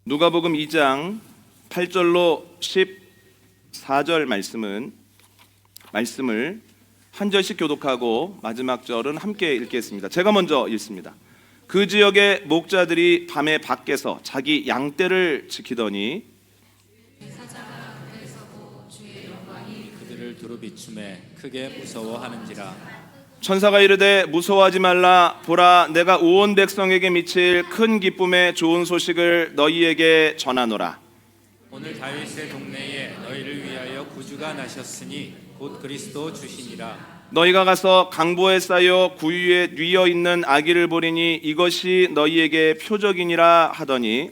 누가복음 2장 8절로 14절 말씀을 한 절씩 교독하고 마지막 절은 함께 읽겠습니다. 제가 먼저 읽습니다. 그 지역의 목자들이 밤에 밖에서 자기 양떼를 지키더니 그들을 두루 비춤에 크게 무서워하는지라. 천사가 이르되 무서워하지 말라. 보라, 내가 온 백성에게 미칠 큰 기쁨의 좋은 소식을 너희에게 전하노라. 오늘 다윗의 동네에 너희를 위하여 구주가 나셨으니 곧 그리스도 주시니라. 너희가 가서 강보에 쌓여 구유에 뉘어 있는 아기를 보리니 이것이 너희에게 표적이니라 하더니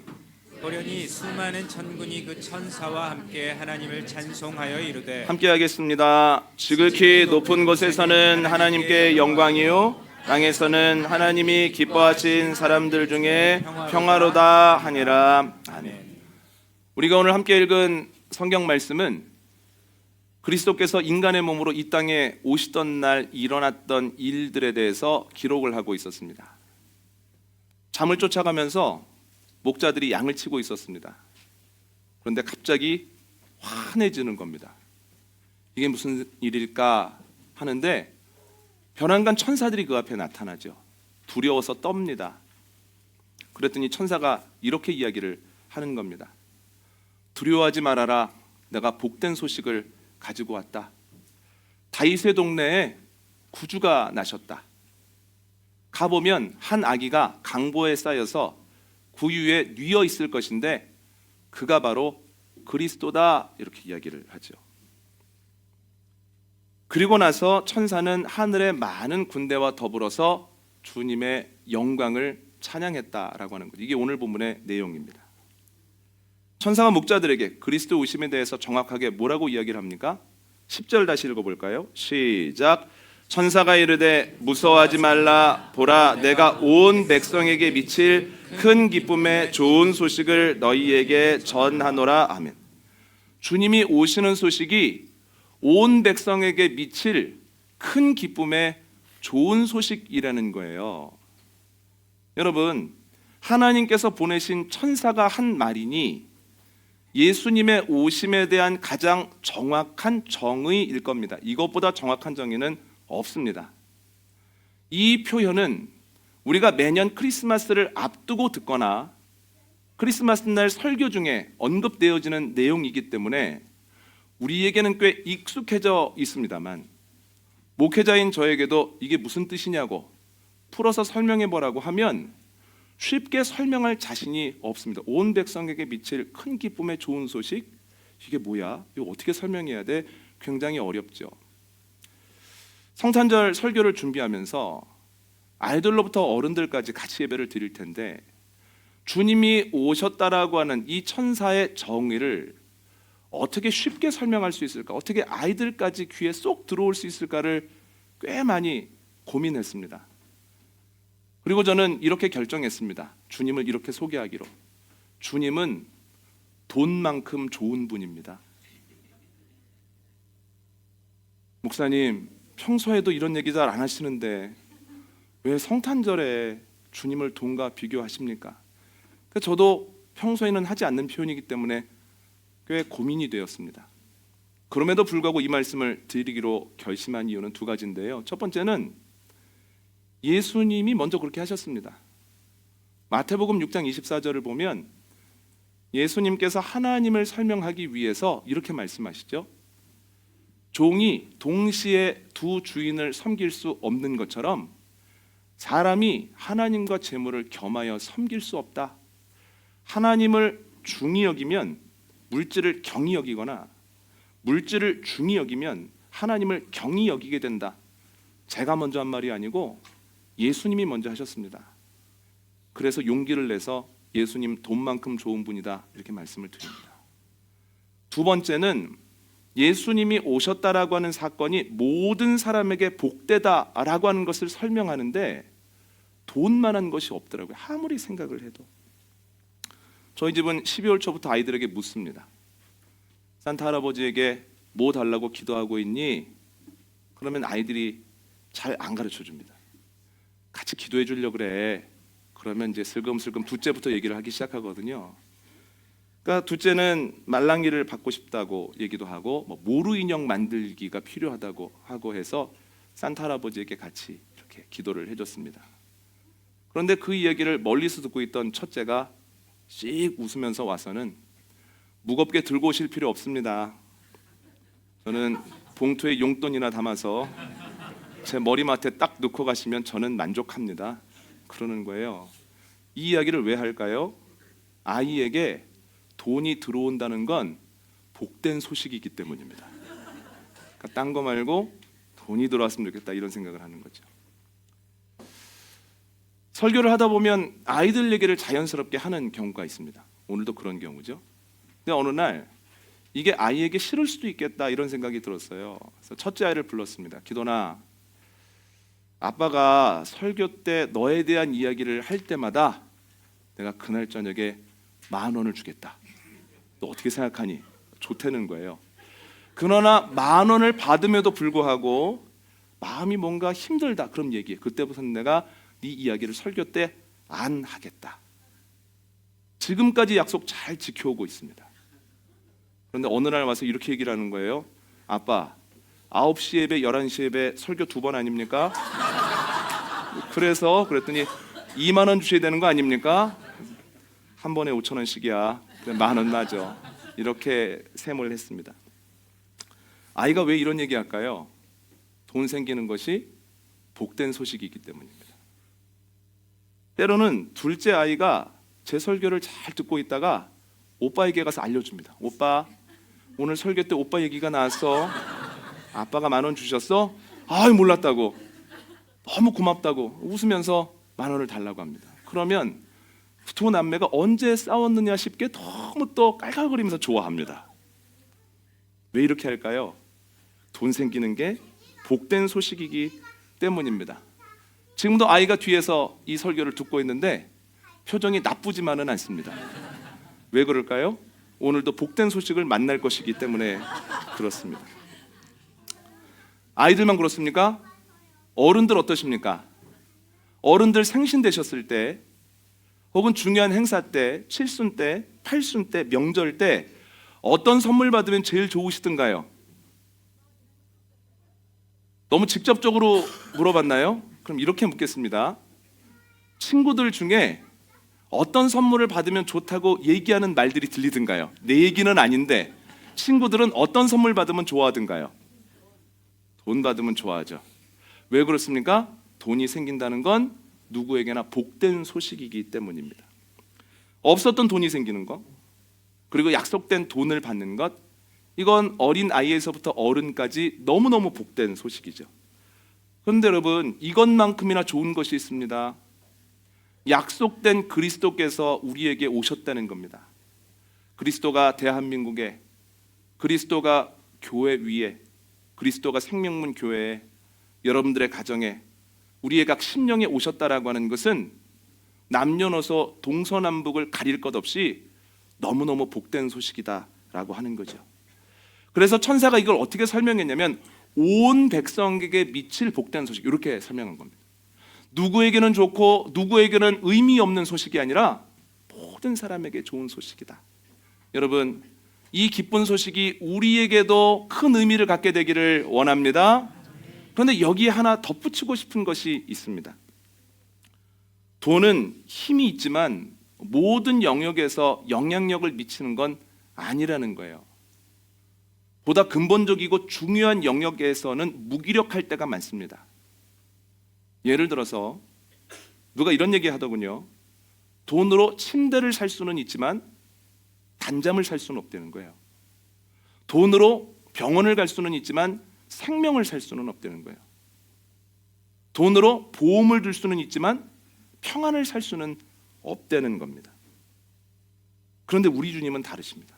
보려니 수많은 천군이 그 천사와 함께 하나님을 찬송하여 이르되 함께 하겠습니다. 지극히 높은 곳에서는 하나님께 영광이요 땅에서는 하나님이 기뻐하신 사람들 중에 평화로다 하니라. 아멘. 우리가 오늘 함께 읽은 성경 말씀은 그리스도께서 인간의 몸으로 이 땅에 오시던 날 일어났던 일들에 대해서 기록을 하고 있었습니다. 잠을 쫓아가면서 목자들이 양을 치고 있었습니다. 그런데 갑자기 환해지는 겁니다. 이게 무슨 일일까 하는데 변환간 천사들이 그 앞에 나타나죠. 두려워서 떱니다. 그랬더니 천사가 이렇게 이야기를 하는 겁니다. 두려워하지 말아라. 내가 복된 소식을 가지고 왔다. 다윗의 동네에 구주가 나셨다. 가보면 한 아기가 강보에 쌓여서 구유에 뉘어 있을 것인데 그가 바로 그리스도다, 이렇게 이야기를 하죠. 그리고 나서 천사는 하늘의 많은 군대와 더불어서 주님의 영광을 찬양했다라고 하는 거죠. 이게 오늘 본문의 내용입니다. 천사가 목자들에게 그리스도 오심에 대해서 정확하게 뭐라고 이야기를 합니까? 10절 다시 읽어볼까요? 시작. 천사가 이르되 무서워하지 말라. 보라, 내가 온 백성에게 미칠 큰 기쁨의 좋은 소식을 너희에게 전하노라. 아멘. 주님이 오시는 소식이 온 백성에게 미칠 큰 기쁨의 좋은 소식이라는 거예요. 여러분, 하나님께서 보내신 천사가 한 말이니 예수님의 오심에 대한 가장 정확한 정의일 겁니다. 이것보다 정확한 정의는 없습니다. 이 표현은 우리가 매년 크리스마스를 앞두고 듣거나 크리스마스 날 설교 중에 언급되어지는 내용이기 때문에 우리에게는 꽤 익숙해져 있습니다만 목회자인 저에게도 이게 무슨 뜻이냐고 풀어서 설명해 보라고 하면 쉽게 설명할 자신이 없습니다. 온 백성에게 미칠 큰 기쁨의 좋은 소식, 이게 뭐야? 이거 어떻게 설명해야 돼? 굉장히 어렵죠. 성탄절 설교를 준비하면서 아이들로부터 어른들까지 같이 예배를 드릴 텐데 주님이 오셨다라고 하는 이 천사의 정의를 어떻게 쉽게 설명할 수 있을까? 어떻게 아이들까지 귀에 쏙 들어올 수 있을까를 꽤 많이 고민했습니다. 그리고 저는 이렇게 결정했습니다. 주님을 이렇게 소개하기로. 주님은 돈만큼 좋은 분입니다. 목사님, 평소에도 이런 얘기 잘 안 하시는데 왜 성탄절에 주님을 돈과 비교하십니까? 저도 평소에는 하지 않는 표현이기 때문에 꽤 고민이 되었습니다. 그럼에도 불구하고 이 말씀을 드리기로 결심한 이유는 두 가지인데요. 첫 번째는 예수님이 먼저 그렇게 하셨습니다. 마태복음 6장 24절을 보면 예수님께서 하나님을 설명하기 위해서 이렇게 말씀하시죠. 종이 동시에 두 주인을 섬길 수 없는 것처럼 사람이 하나님과 재물을 겸하여 섬길 수 없다. 하나님을 중히 여기면 물질을 경히 여기거나 물질을 중히 여기면 하나님을 경히 여기게 된다. 제가 먼저 한 말이 아니고 예수님이 먼저 하셨습니다. 그래서 용기를 내서 예수님 돈만큼 좋은 분이다, 이렇게 말씀을 드립니다. 두 번째는 예수님이 오셨다라고 하는 사건이 모든 사람에게 복되다라고 하는 것을 설명하는데 돈만한 것이 없더라고요. 아무리 생각을 해도. 저희 집은 12월 초부터 아이들에게 묻습니다. 산타 할아버지에게 뭐 달라고 기도하고 있니? 그러면 아이들이 잘 안 가르쳐 줍니다. 같이 기도해 주려고 그래. 그러면 이제 슬금슬금 둘째부터 얘기를 하기 시작하거든요. 그러니까 둘째는 말랑이를 받고 싶다고 얘기도 하고 뭐 모루 인형 만들기가 필요하다고 하고 해서 산타 할아버지에게 같이 이렇게 기도를 해줬습니다. 그런데 그 이야기를 멀리서 듣고 있던 첫째가 씩 웃으면서 와서는 무겁게 들고 오실 필요 없습니다. 저는 봉투에 용돈이나 담아서 제 머리맡에 딱 넣고 가시면 저는 만족합니다. 그러는 거예요. 이 이야기를 왜 할까요? 아이에게 돈이 들어온다는 건 복된 소식이기 때문입니다. 그러니까 딴 거 말고 돈이 들어왔으면 좋겠다 이런 생각을 하는 거죠. 설교를 하다 보면 아이들 얘기를 자연스럽게 하는 경우가 있습니다. 오늘도 그런 경우죠. 근데 어느 날 이게 아이에게 싫을 수도 있겠다 이런 생각이 들었어요. 그래서 첫째 아이를 불렀습니다. 기도나, 아빠가 설교 때 너에 대한 이야기를 할 때마다 내가 그날 저녁에 10,000원을 주겠다. 너 어떻게 생각하니? 좋다는 거예요. 그러나 10,000원을 받음에도 불구하고 마음이 뭔가 힘들다. 그럼 얘기해. 그때부터는 내가 네 이야기를 설교 때 안 하겠다. 지금까지 약속 잘 지켜오고 있습니다. 그런데 어느 날 와서 이렇게 얘기를 하는 거예요. 아빠, 9시 예배, 11시 예배 설교 2번 아닙니까? 그랬더니 20,000원 주셔야 되는 거 아닙니까? 한 번에 5,000원씩이야. 10,000원 맞아. 이렇게 셈을 했습니다. 아이가 왜 이런 얘기 할까요? 돈 생기는 것이 복된 소식이기 때문입니다. 때로는 둘째 아이가 제 설교를 잘 듣고 있다가 오빠에게 가서 알려줍니다. 오빠, 오늘 설교 때 오빠 얘기가 나왔어. 아빠가 10,000원 주셨어? 아유, 몰랐다고. 너무 고맙다고 웃으면서 10,000원을 달라고 합니다. 그러면 두 남매가 언제 싸웠느냐 싶게 너무 또 깔깔거리면서 좋아합니다. 왜 이렇게 할까요? 돈 생기는 게 복된 소식이기 때문입니다. 지금도 아이가 뒤에서 이 설교를 듣고 있는데 표정이 나쁘지만은 않습니다. 왜 그럴까요? 오늘도 복된 소식을 만날 것이기 때문에 그렇습니다. 아이들만 그렇습니까? 어른들 어떠십니까? 어른들 생신 되셨을 때 혹은 중요한 행사 때, 칠순 때, 팔순 때, 명절 때 어떤 선물 받으면 제일 좋으시던가요? 너무 직접적으로 물어봤나요? 그럼 이렇게 묻겠습니다. 친구들 중에 어떤 선물을 받으면 좋다고 얘기하는 말들이 들리던가요? 내 얘기는 아닌데 친구들은 어떤 선물 받으면 좋아하던가요? 돈 받으면 좋아하죠. 왜 그렇습니까? 돈이 생긴다는 건 누구에게나 복된 소식이기 때문입니다. 없었던 돈이 생기는 것, 그리고 약속된 돈을 받는 것, 이건 어린 아이에서부터 어른까지 너무너무 복된 소식이죠. 그런데 여러분, 이것만큼이나 좋은 것이 있습니다. 약속된 그리스도께서 우리에게 오셨다는 겁니다. 그리스도가 대한민국에, 그리스도가 교회 위에, 그리스도가 생명문 교회에, 여러분들의 가정에, 우리의 각 심령에 오셨다라고 하는 것은 남녀노소 동서남북을 가릴 것 없이 너무너무 복된 소식이다라고 하는 거죠. 그래서 천사가 이걸 어떻게 설명했냐면 온 백성에게 미칠 복된 소식, 이렇게 설명한 겁니다. 누구에게는 좋고 누구에게는 의미 없는 소식이 아니라 모든 사람에게 좋은 소식이다. 여러분, 이 기쁜 소식이 우리에게도 큰 의미를 갖게 되기를 원합니다. 그런데 여기에 하나 덧붙이고 싶은 것이 있습니다. 돈은 힘이 있지만 모든 영역에서 영향력을 미치는 건 아니라는 거예요. 보다 근본적이고 중요한 영역에서는 무기력할 때가 많습니다. 예를 들어서 누가 이런 얘기 하더군요. 돈으로 침대를 살 수는 있지만 단잠을 살 수는 없다는 거예요. 돈으로 병원을 갈 수는 있지만 생명을 살 수는 없다는 거예요. 돈으로 보험을 들 수는 있지만 평안을 살 수는 없다는 겁니다. 그런데 우리 주님은 다르십니다.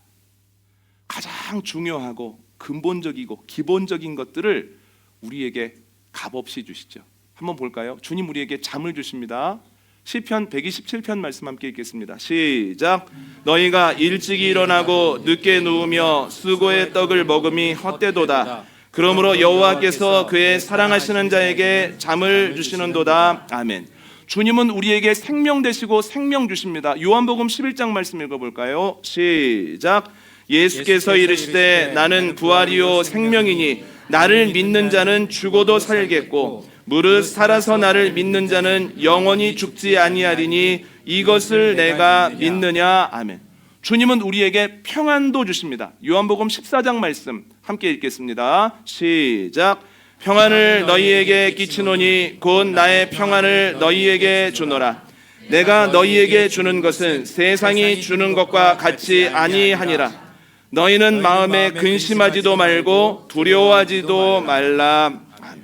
가장 중요하고 근본적이고 기본적인 것들을 우리에게 값없이 주시죠. 한번 볼까요? 주님 우리에게 잠을 주십니다. 시편 127편 말씀 함께 읽겠습니다. 시작. 너희가 일찍이 일어나고 늦게 누우며 수고의 떡을 먹음이 헛되도다. 그러므로 여호와께서 그의 사랑하시는 자에게 잠을 주시는도다. 아멘. 주님은 우리에게 생명 되시고 생명 주십니다. 요한복음 11장 말씀 읽어볼까요? 시작. 예수께서 이르시되 나는 부활이요 생명이니 나를 믿는 자는 죽어도 살겠고 무릇 살아서 나를 믿는 자는 영원히 죽지 아니하리니 이것을 내가 믿느냐. 아멘. 주님은 우리에게 평안도 주십니다. 요한복음 14장 말씀 함께 읽겠습니다. 시작. 평안을 너희에게 끼치노니 곧 나의 평안을 너희에게 주노라. 내가 너희에게 주는 것은 세상이 주는 것과 같이 아니하니라. 너희는 마음에 근심하지도 말고 두려워하지도 말라. 아멘.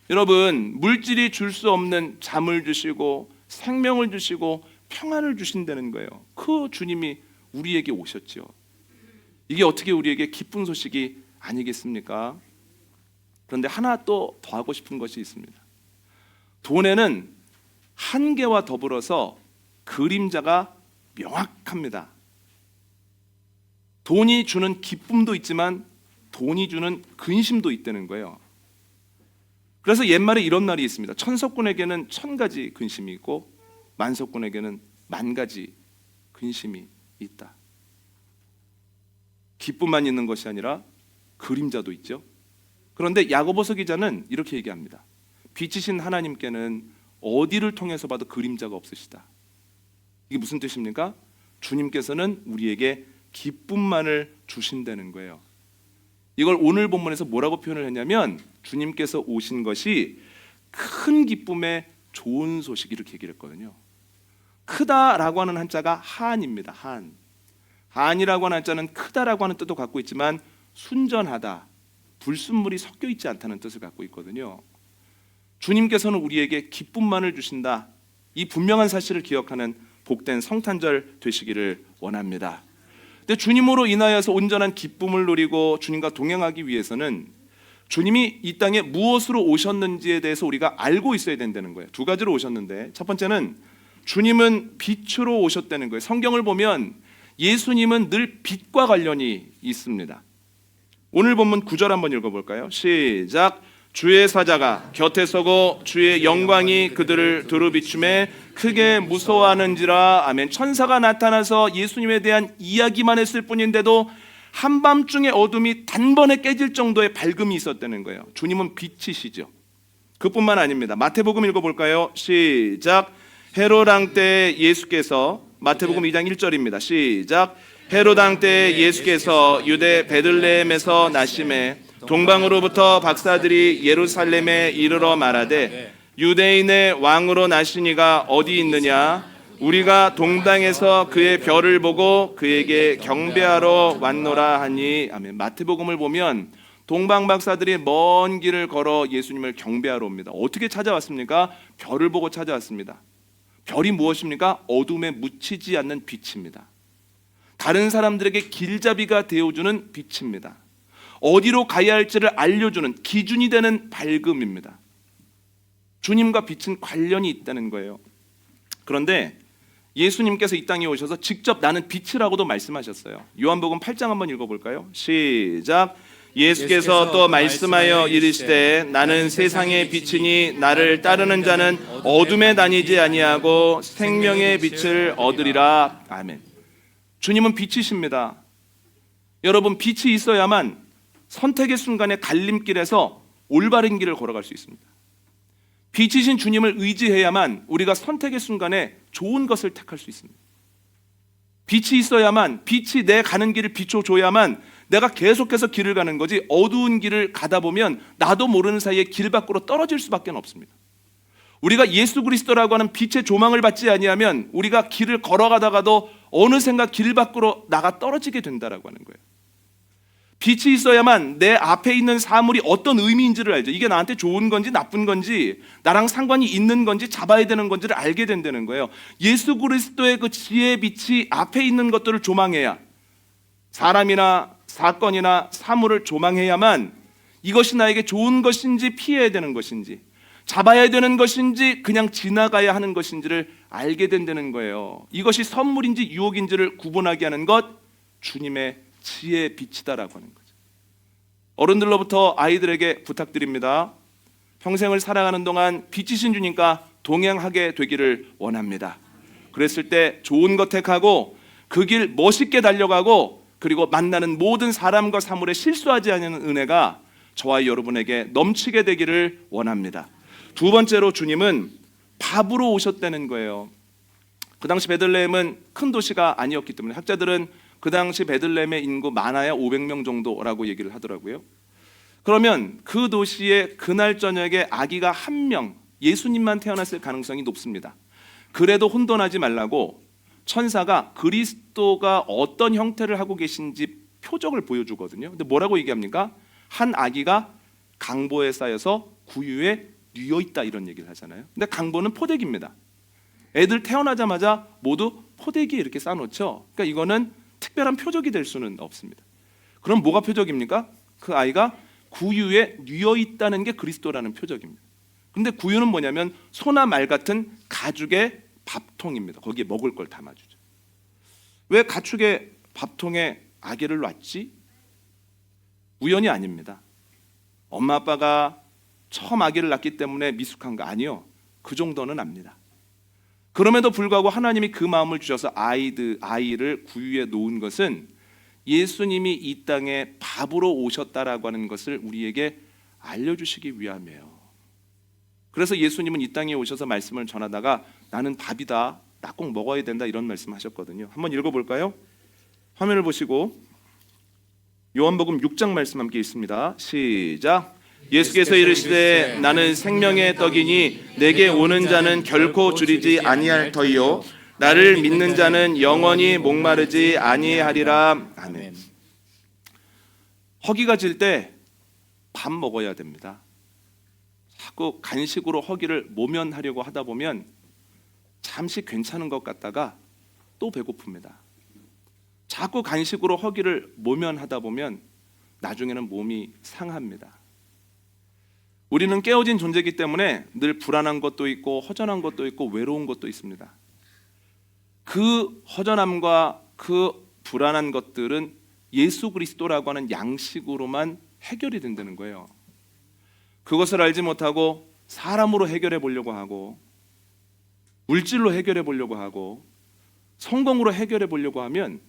여러분, 물질이 줄 수 없는 잠을 주시고 생명을 주시고 평안을 주신다는 거예요. 그 주님이 우리에게 오셨죠. 이게 어떻게 우리에게 기쁜 소식이 아니겠습니까? 그런데 하나 또 더하고 싶은 것이 있습니다. 돈에는 한계와 더불어서 그림자가 명확합니다. 돈이 주는 기쁨도 있지만 돈이 주는 근심도 있다는 거예요. 그래서 옛말에 이런 말이 있습니다. 천석군에게는 1000가지 근심이 있고 만석군에게는 10,000가지 근심이 있다. 기쁨만 있는 것이 아니라 그림자도 있죠. 그런데 야고보서 기자는 이렇게 얘기합니다. 빛이신 하나님께는 어디를 통해서 봐도 그림자가 없으시다. 이게 무슨 뜻입니까? 주님께서는 우리에게 기쁨만을 주신다는 거예요. 이걸 오늘 본문에서 뭐라고 표현을 했냐면 주님께서 오신 것이 큰 기쁨의 좋은 소식 이렇게 얘기를 했거든요. 크다라고 하는 한자가 한입니다. 한이라고 하는 한자는 크다라고 하는 뜻도 갖고 있지만 순전하다, 불순물이 섞여 있지 않다는 뜻을 갖고 있거든요. 주님께서는 우리에게 기쁨만을 주신다. 이 분명한 사실을 기억하는 복된 성탄절 되시기를 원합니다. 근데 주님으로 인하여서 온전한 기쁨을 누리고 주님과 동행하기 위해서는 주님이 이 땅에 무엇으로 오셨는지에 대해서 우리가 알고 있어야 된다는 거예요. 두 가지로 오셨는데 첫 번째는 주님은 빛으로 오셨다는 거예요. 성경을 보면 예수님은 늘 빛과 관련이 있습니다. 오늘 본문 9절 한번 읽어볼까요? 시작. 주의 사자가 곁에 서고 주의 영광이 그들을 두루비춤에 크게 무서워하는지라. 아멘. 천사가 나타나서 예수님에 대한 이야기만 했을 뿐인데도 한밤중에 어둠이 단번에 깨질 정도의 밝음이 있었다는 거예요. 주님은 빛이시죠. 그뿐만 아닙니다. 마태복음 읽어볼까요? 시작. 헤롯 왕 때 예수께서, 마태복음 2장 1절입니다. 시작. 헤롯 왕 때 예수께서 유대 베들레헴에서 나심에 동방으로부터 박사들이 예루살렘에 이르러 말하되 유대인의 왕으로 나시니가 어디 있느냐? 우리가 동방에서 그의 별을 보고 그에게 경배하러 왔노라 하니. 아멘. 마태복음을 보면 동방 박사들이 먼 길을 걸어 예수님을 경배하러 옵니다. 어떻게 찾아왔습니까? 별을 보고 찾아왔습니다. 별이 무엇입니까? 어둠에 묻히지 않는 빛입니다. 다른 사람들에게 길잡이가 되어주는 빛입니다. 어디로 가야 할지를 알려주는 기준이 되는 밝음입니다. 주님과 빛은 관련이 있다는 거예요. 그런데 예수님께서 이 땅에 오셔서 직접 나는 빛이라고도 말씀하셨어요. 요한복음 8장 한번 읽어볼까요? 시작. 예수께서 또 말씀하여 이르시되 나는 세상의 빛이니 나를 따르는 자는 어둠에 다니지 아니하고 생명의 빛을 얻으리라. 아멘. 주님은 빛이십니다. 여러분, 빛이 있어야만 선택의 순간에 갈림길에서 올바른 길을 걸어갈 수 있습니다. 빛이신 주님을 의지해야만 우리가 선택의 순간에 좋은 것을 택할 수 있습니다. 빛이 있어야만, 빛이 내 가는 길을 비춰줘야만 내가 계속해서 길을 가는 거지, 어두운 길을 가다 보면 나도 모르는 사이에 길 밖으로 떨어질 수밖에 없습니다. 우리가 예수 그리스도라고 하는 빛의 조망을 받지 아니하면 우리가 길을 걸어가다가도 어느샌가 길 밖으로 나가 떨어지게 된다라고 하는 거예요. 빛이 있어야만 내 앞에 있는 사물이 어떤 의미인지를 알죠. 이게 나한테 좋은 건지 나쁜 건지, 나랑 상관이 있는 건지 잡아야 되는 건지를 알게 된다는 거예요. 예수 그리스도의 그 지혜의 빛이 앞에 있는 것들을 조망해야, 사람이나 사건이나 사물을 조망해야만 이것이 나에게 좋은 것인지 피해야 되는 것인지, 잡아야 되는 것인지 그냥 지나가야 하는 것인지를 알게 된다는 거예요. 이것이 선물인지 유혹인지를 구분하게 하는 것, 주님의 지혜의 빛이다라고 하는 거죠. 어른들로부터 아이들에게 부탁드립니다. 평생을 살아가는 동안 빛이신 주님과 동행하게 되기를 원합니다. 그랬을 때 좋은 것 택하고 그 길 멋있게 달려가고 그리고 만나는 모든 사람과 사물에 실수하지 않는 은혜가 저와 여러분에게 넘치게 되기를 원합니다. 두 번째로 주님은 밥으로 오셨다는 거예요. 그 당시 베들레헴은 큰 도시가 아니었기 때문에 학자들은 그 당시 베들레헴의 인구 많아야 500명 정도라고 얘기를 하더라고요. 그러면 그 도시에 그날 저녁에 아기가 한 명, 예수님만 태어났을 가능성이 높습니다. 그래도 혼돈하지 말라고 천사가 그리스도가 어떤 형태를 하고 계신지 표적을 보여주거든요. 근데 뭐라고 얘기합니까? 한 아기가 강보에 쌓여서 구유에 뉘어 있다 이런 얘기를 하잖아요. 근데 강보는 포대기입니다. 애들 태어나자마자 모두 포대기에 이렇게 쌓아놓죠. 그러니까 이거는 특별한 표적이 될 수는 없습니다. 그럼 뭐가 표적입니까? 그 아이가 구유에 뉘어 있다는 게 그리스도라는 표적입니다. 근데 구유는 뭐냐면 소나 말 같은 가죽의 밥통입니다. 거기에 먹을 걸 담아주죠. 왜 가축의 밥통에 아기를 놨지? 우연이 아닙니다. 엄마 아빠가 처음 아기를 낳기 때문에 미숙한 거 아니요. 그 정도는 압니다. 그럼에도 불구하고 하나님이 그 마음을 주셔서 아이를 구유에 놓은 것은 예수님이 이 땅에 밥으로 오셨다라고 하는 것을 우리에게 알려주시기 위함이에요. 그래서 예수님은 이 땅에 오셔서 말씀을 전하다가 나는 밥이다, 나 꼭 먹어야 된다 이런 말씀하셨거든요. 한번 읽어볼까요? 화면을 보시고 요한복음 6장 말씀 함께 읽습니다. 시작. 예수께서 이르시되 나는 생명의 떡이니 내게 오는 자는 결코 줄이지 아니할 터이요 나를 믿는 자는 영원히 목마르지 아니하리라. 아멘. 허기가 질 때 밥 먹어야 됩니다. 자꾸 간식으로 허기를 모면하려고 하다 보면 잠시 괜찮은 것 같다가 또 배고픕니다. 자꾸 간식으로 허기를 모면하다 보면 나중에는 몸이 상합니다. 우리는 깨어진 존재이기 때문에 늘 불안한 것도 있고 허전한 것도 있고 외로운 것도 있습니다. 그 허전함과 그 불안한 것들은 예수 그리스도라고 하는 양식으로만 해결이 된다는 거예요. 그것을 알지 못하고 사람으로 해결해 보려고 하고 물질로 해결해 보려고 하고 성공으로 해결해 보려고 하면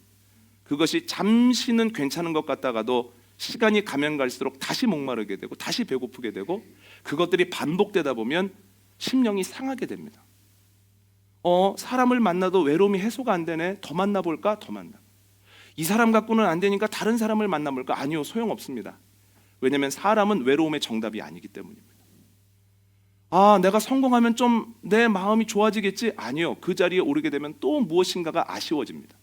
그것이 잠시는 괜찮은 것 같다가도 시간이 가면 갈수록 다시 목마르게 되고 다시 배고프게 되고 그것들이 반복되다 보면 심령이 상하게 됩니다. 사람을 만나도 외로움이 해소가 안 되네. 더 만나볼까? 더 만나. 이 사람 갖고는 안 되니까 다른 사람을 만나볼까? 아니요, 소용없습니다. 왜냐하면 사람은 외로움의 정답이 아니기 때문입니다. 내가 성공하면 좀 내 마음이 좋아지겠지? 아니요, 그 자리에 오르게 되면 또 무엇인가가 아쉬워집니다.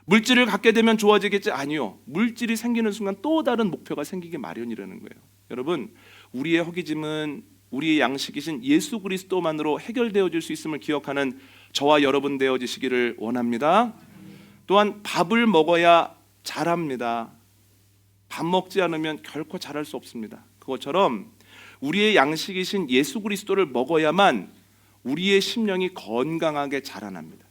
물질을 갖게 되면 좋아지겠지? 아니요, 물질이 생기는 순간 또 다른 목표가 생기기 마련이라는 거예요. 여러분, 우리의 허기짐은 우리의 양식이신 예수 그리스도만으로 해결되어질 수 있음을 기억하는 저와 여러분 되어지시기를 원합니다. 또한 밥을 먹어야 자랍니다. 밥 먹지 않으면 결코 자랄 수 없습니다. 그것처럼 우리의 양식이신 예수 그리스도를 먹어야만 우리의 심령이 건강하게 자라납니다.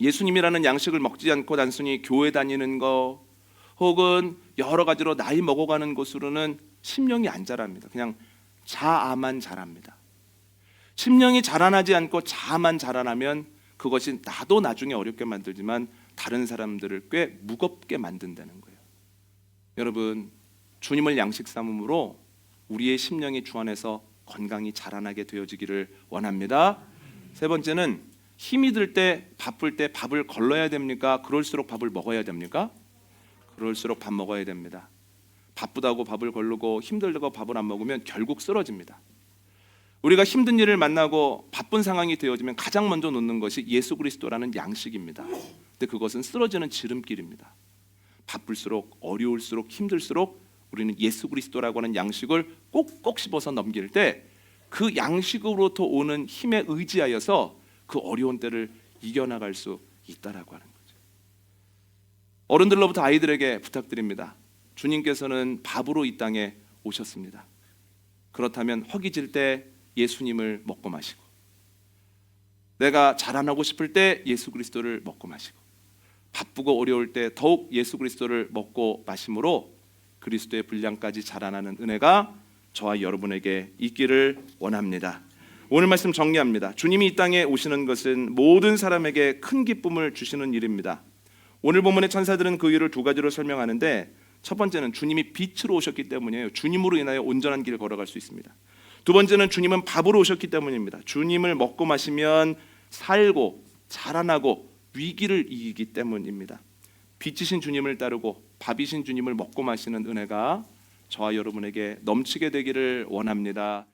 예수님이라는 양식을 먹지 않고 단순히 교회 다니는 거 혹은 여러 가지로 나이 먹어가는 것으로는 심령이 안 자랍니다. 그냥 자아만 자랍니다. 심령이 자라나지 않고 자아만 자라나면 그것이 나도 나중에 어렵게 만들지만 다른 사람들을 꽤 무겁게 만든다는 거예요. 여러분, 주님을 양식 삼음으로 우리의 심령이 주 안에서 건강히 자라나게 되어지기를 원합니다. 세 번째는 힘이 들 때, 바쁠 때 밥을 걸러야 됩니까? 그럴수록 밥을 먹어야 됩니까? 그럴수록 밥 먹어야 됩니다. 바쁘다고 밥을 걸르고 힘들다고 밥을 안 먹으면 결국 쓰러집니다. 우리가 힘든 일을 만나고 바쁜 상황이 되어지면 가장 먼저 놓는 것이 예수 그리스도라는 양식입니다. 근데 그것은 쓰러지는 지름길입니다. 바쁠수록 어려울수록 힘들수록 우리는 예수 그리스도라고 하는 양식을 꼭꼭 씹어서 넘길 때 그 양식으로부터 오는 힘에 의지하여서 그 어려운 때를 이겨나갈 수 있다라고 하는 거죠. 어른들로부터 아이들에게 부탁드립니다. 주님께서는 밥으로 이 땅에 오셨습니다. 그렇다면 허기질 때 예수님을 먹고 마시고, 내가 자라나고 싶을 때 예수 그리스도를 먹고 마시고, 바쁘고 어려울 때 더욱 예수 그리스도를 먹고 마심으로 그리스도의 분량까지 자라나는 은혜가 저와 여러분에게 있기를 원합니다. 오늘 말씀 정리합니다. 주님이 이 땅에 오시는 것은 모든 사람에게 큰 기쁨을 주시는 일입니다. 오늘 본문의 천사들은 그 이유를 두 가지로 설명하는데, 첫 번째는 주님이 빛으로 오셨기 때문이에요. 주님으로 인하여 온전한 길을 걸어갈 수 있습니다. 두 번째는 주님은 밥으로 오셨기 때문입니다. 주님을 먹고 마시면 살고 자라나고 위기를 이기기 때문입니다. 빛이신 주님을 따르고 밥이신 주님을 먹고 마시는 은혜가 저와 여러분에게 넘치게 되기를 원합니다.